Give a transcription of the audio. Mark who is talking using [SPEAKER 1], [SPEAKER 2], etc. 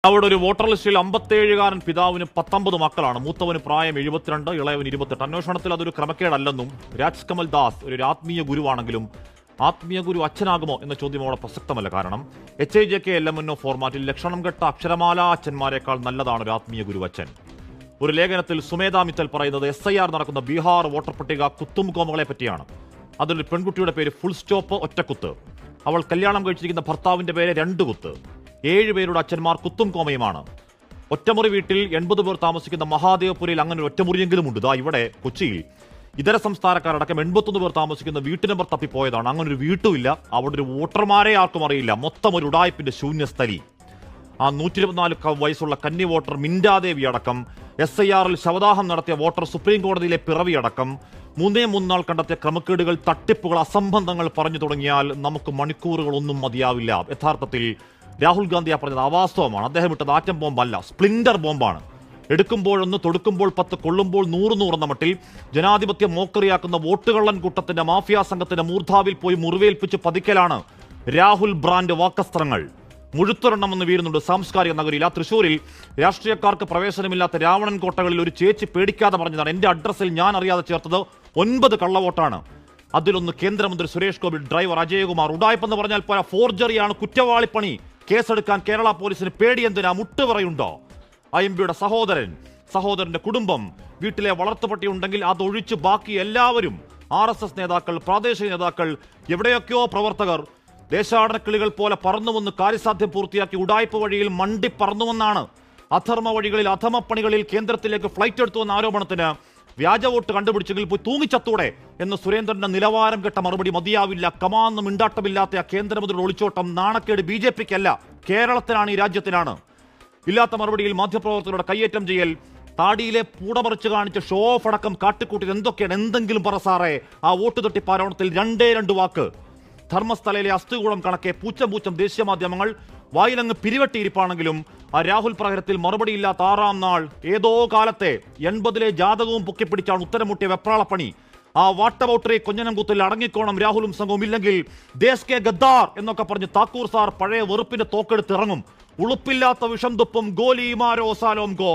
[SPEAKER 1] അവിടെ ഒരു വോട്ടർ ലിസ്റ്റിൽ 57-കാരൻ പിതാവിന് 19 മക്കളാണ്. മൂത്തവന് പ്രായം 72, ഇളയവന് 28. അന്വേഷണത്തിൽ അതൊരു ക്രമക്കേടല്ലെന്നും രാജ് കമൽ ദാസ് ഒരു ആത്മീയ ഗുരുവാണെങ്കിലും ആത്മീയ ഗുരു അച്ഛനാകുമോ എന്ന ചോദ്യം അവിടെ പ്രസക്തമല്ല. കാരണം HIJK LMNO ഫോർമാറ്റിൽ ലക്ഷണം കെട്ട അക്ഷരമാല അച്ഛന്മാരെക്കാൾ നല്ലതാണ് ഒരു ആത്മീയ ഗുരു അച്ഛൻ. ഒരു ലേഖനത്തിൽ സുമേധ മിത്തൽ പറയുന്നത് SIR നടക്കുന്ന ബീഹാർ വോട്ടർ പട്ടിക കുത്തും കോമകളെ പറ്റിയാണ്. അതിലൊരു പെൺകുട്ടിയുടെ പേര് ഫുൾ സ്റ്റോപ്പ് ഒറ്റക്കുത്ത്. അവൾ കല്യാണം കഴിച്ചിരിക്കുന്ന ഭർത്താവിന്റെ പേര് 2 കുത്ത്. 7 പേരുടെ അച്ഛന്മാർ കുത്തും കോമയുമാണ്. ഒറ്റമുറി വീട്ടിൽ 80 പേർ താമസിക്കുന്ന മഹാദേവപുരയിൽ അങ്ങനെ ഒരു ഒറ്റമുറിയെങ്കിലും ഉണ്ട്. ഇവിടെ കൊച്ചിയിൽ ഇതര സംസ്ഥാനക്കാരടക്കം 81 പേർ താമസിക്കുന്ന വീട്ടു നമ്പർ തപ്പിപ്പോയതാണ്. അങ്ങനെ ഒരു വീട്ടുമില്ല. അവിടെ ഒരു വോട്ടർമാരെ ആർക്കും അറിയില്ല. മൊത്തം ഒരു ഉടായ്പിന്റെ ശൂന്യസ്ഥലി. ആ 124 വയസ്സുള്ള കന്നി വോട്ടർ മിൻഡാദേവി അടക്കം, SIRൽ ശവദാഹം നടത്തിയ വോട്ടർ, സുപ്രീം കോടതിയിലെ പിറവി അടക്കം 3 നാൾ കണ്ടെത്തിയ ക്രമക്കേടുകൾ, തട്ടിപ്പുകൾ, അസംബന്ധങ്ങൾ പറഞ്ഞു തുടങ്ങിയാൽ നമുക്ക് മണിക്കൂറുകളൊന്നും മതിയാവില്ല. യഥാർത്ഥത്തിൽ രാഹുൽ ഗാന്ധിയാ പറഞ്ഞത് അവാസ്തവമാണ്. അദ്ദേഹം ഇട്ടത് ആറ്റം ബോംബല്ല, സ്പ്ലിൻഡർ ബോംബാണ്. എടുക്കുമ്പോഴൊന്ന്, തൊടുക്കുമ്പോൾ 10, കൊള്ളുമ്പോൾ 100 എന്ന മട്ടിൽ ജനാധിപത്യം മോക്കറിയാക്കുന്ന വോട്ടുകള്ളൻ കൂട്ടത്തിന്റെ മാഫിയ സംഘത്തിന്റെ മൂർധാവിൽ പോയി മുറിവേൽപ്പിച്ച് പതിക്കലാണ് രാഹുൽ ബ്രാൻഡ് വാക്കസ്ത്രങ്ങൾ. മുഴുത്തൊരെണ്ണമെന്ന് വീരുന്നുണ്ട് സാംസ്കാരിക നഗരിയിൽ. ആ തൃശ്ശൂരിൽ രാഷ്ട്രീയക്കാർക്ക് പ്രവേശനമില്ലാത്ത രാവണൻ കോട്ടകളിൽ ഒരു ചേച്ചി പേടിക്കാതെ പറഞ്ഞതാണ്, എന്റെ അഡ്രസ്സിൽ ഞാൻ അറിയാതെ ചേർത്തത് 9 കള്ളവോട്ടാണ്. അതിലൊന്ന് കേന്ദ്രമന്ത്രി സുരേഷ് ഗോപി ഡ്രൈവർ അജയകുമാർ. ഉഡായ്പെന്ന് പറഞ്ഞാൽ പോരാ, ഫോർജറിയാണ്, കുറ്റവാളിപ്പണി. കേസെടുക്കാൻ കേരള പോലീസിന് പേടിയെന്തിനാ? മുട്ടുപറയുണ്ടോ? IMBയുടെ സഹോദരന്റെ കുടുംബം, വീട്ടിലെ വളർത്തുപട്ടി ഉണ്ടെങ്കിൽ അതൊഴിച്ച് ബാക്കി എല്ലാവരും, RSS നേതാക്കൾ, പ്രാദേശിക നേതാക്കൾ, എവിടെയൊക്കെയോ പ്രവർത്തകർ ദേശാടനക്കിളികൾ പോലെ പറന്നുവന്ന് കാര്യസാധ്യം പൂർത്തിയാക്കി ഉഡായ്പ വഴിയിൽ മണ്ടി പറന്നുവെന്നാണ്. അധർമ്മ വഴികളിൽ, അധമപ്പണികളിൽ കേന്ദ്രത്തിലേക്ക് ഫ്ലൈറ്റ് എടുത്തുവെന്ന ആരോപണത്തിന് വ്യാജ വോട്ട് കണ്ടുപിടിച്ചെങ്കിൽ പോയി തൂങ്ങിച്ചത്തൂടെ എന്ന് സുരേന്ദ്രന്റെ നിലവാരം കെട്ട മറുപടി മതിയാവില്ല. കമാന്ന് മിണ്ടാട്ടമില്ലാത്ത ആ കേന്ദ്രമന്ത്രിയുടെ ഒളിച്ചോട്ടം നാണക്കേട് BJPക്കല്ല, കേരളത്തിനാണ്, ഈ രാജ്യത്തിനാണ്. ഇല്ലാത്ത മറുപടിയിൽ മാധ്യമപ്രവർത്തകരുടെ കയ്യേറ്റം ചെയ്യൽ, താടിയിലെ പൂടമറിച്ച് കാണിച്ച ഷോ ഓഫ് അടക്കം കാട്ടിക്കൂട്ടിൽ എന്തൊക്കെയാണ്? എന്തെങ്കിലും പറ സാറേ. ആ വോട്ട് തട്ടിപ്പാരോണത്തിൽ 2 വാക്ക്. ധർമ്മസ്ഥലയിലെ അസ്ഥികൂടം കണക്കെ പൂച്ചം ദേശീയ മാധ്യമങ്ങൾ വായിലങ്ങ് പിരിവെട്ടിയിരിപ്പാണെങ്കിലും ആ രാഹുൽ പ്രഹരത്തിൽ മറുപടിയില്ലാത്ത 6-ാം നാൾ ഏതോ കാലത്തെ 80-ലെ ജാതകവും പൊക്കിപ്പിടിച്ചാണ് ഉത്തരമുട്ടിയ വെപ്രാളപ്പണി. ആ വാട്ടബൌട്ടറി കൊഞ്ഞനം കൂത്തിൽ അടങ്ങിക്കോണം രാഹുലും സംഘവും, ഇല്ലെങ്കിൽ ദേശ് കെ ഗദ്ദാർ എന്നൊക്കെ പറഞ്ഞ് താക്കൂർ സാർ പഴയ വെറുപ്പിന്റെ തോക്കെടുത്ത് ഇറങ്ങും. ഉളുപ്പില്ലാത്ത വിഷം തുപ്പും ഗോലി മാരോ സാലോം ഗോ.